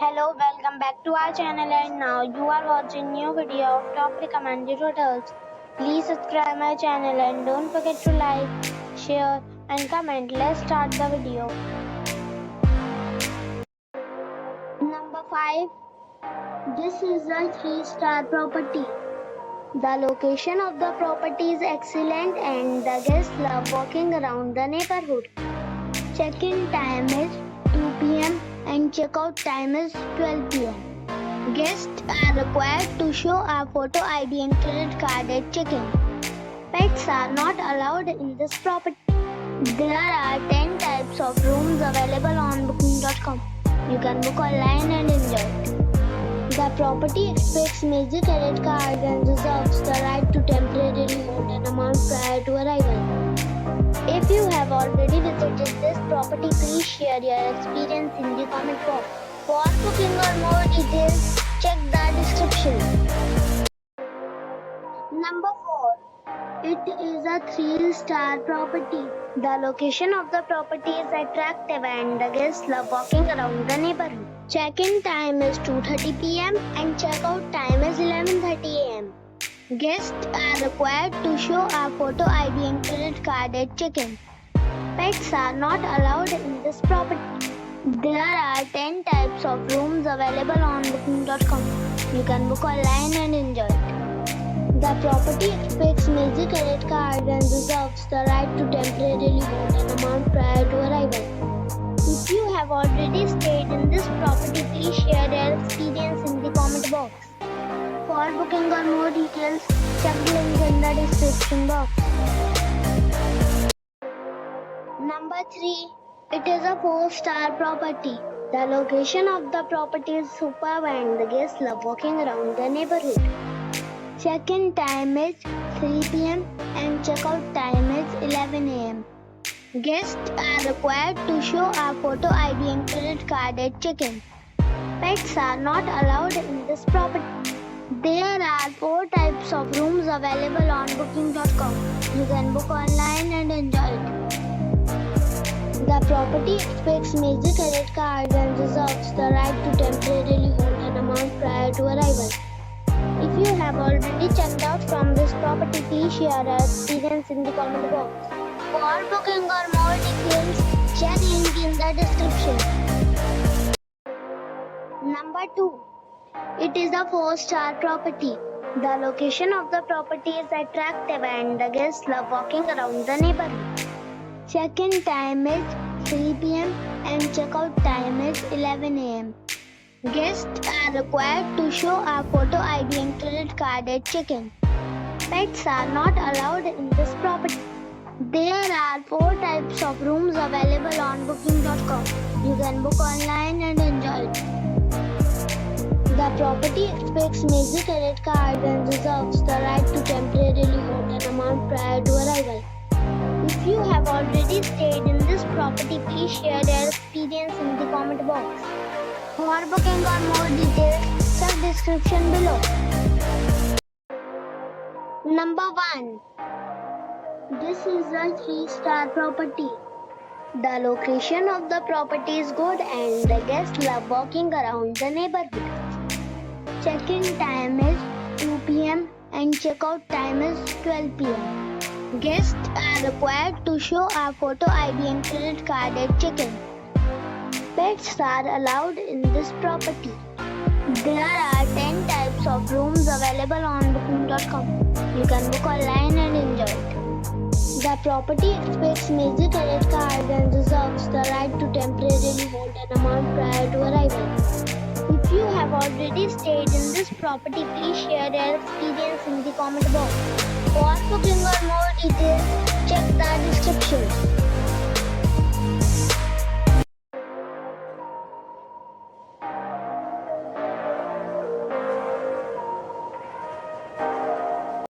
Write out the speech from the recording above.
Hello, welcome back to our channel, and now you are watching new video of top recommended hotels. Please subscribe my channel and don't forget to like, share and comment. Let's start the video. Number 5. This is a 3-star property. The location of the property is excellent and the guests love walking around the neighborhood. Check-in time is 2 p.m. and check-out time is 12 p.m. Guests are required to show a photo ID and credit card at check-in. Pets are not allowed in this property. There are 10 types of rooms available on booking.com. You can book online and enjoy it. The property expects major credit cards and reserves the right to temporarily hold an amount prior to arrival. If you have already visited this property, please share your experience in the comment box. For booking or more details, check the description. Number 4. It is a 3-star property. The location of the property is attractive and the guests love walking around the neighborhood. Check-in time is 2:30 p.m. and check-out time is 11:30 a.m. Guests are required to show a photo ID and credit card at check-in. Pets are not allowed in this property. There are 10 types of rooms available on booking.com. You can book online and enjoy it. The property expects major credit cards and reserves the right to temporarily hold an amount prior to arrival. If you have already stayed in this property, please share your experience in the comment box. For booking or more details, check the link in the description box. Number 3. It is a 4-star property. The location of the property is superb and the guests love walking around the neighborhood. Check-in time is 3 p.m. and check-out time is 11 a.m. Guests are required to show a photo ID and credit card at check-in. Pets are not allowed in this property. There are 4 types of rooms available on booking.com. You can book online and enjoy it. The property expects major credit cards and reserves the right to temporarily hold an amount prior to arrival. If you have already checked out from this property, please share your experience in the comment box. For booking or more details, check link in the description. Number 2. It is a 4-star property. The location of the property is attractive and the guests love walking around the neighborhood. Check-in time is 3 p.m. and check-out time is 11 a.m. Guests are required to show a photo ID and credit card at check-in. Pets are not allowed in this property. There are 4 types of rooms available on booking.com. You can book online and enjoy it. The property expects major credit cards and reserves the right to temporarily hold an amount prior to arrival. If you have already stayed in this property, please share your experience in the comment box. For booking or more details, check description below. Number 1. This is a 3-star property. The location of the property is good and the guests love walking around the neighborhood. Check-in time is 2 p.m. and check-out time is 12 p.m. Guests are required to show a photo ID and credit card at check-in. Pets are allowed in this property. There are 10 types of rooms available on booking.com. You can book online and enjoy it. The property expects major credit cards and reserves the right to temporarily hold an amount prior to arrival. If you have already stayed in this property, please share your experience in the comment box. For booking or more details, check the description.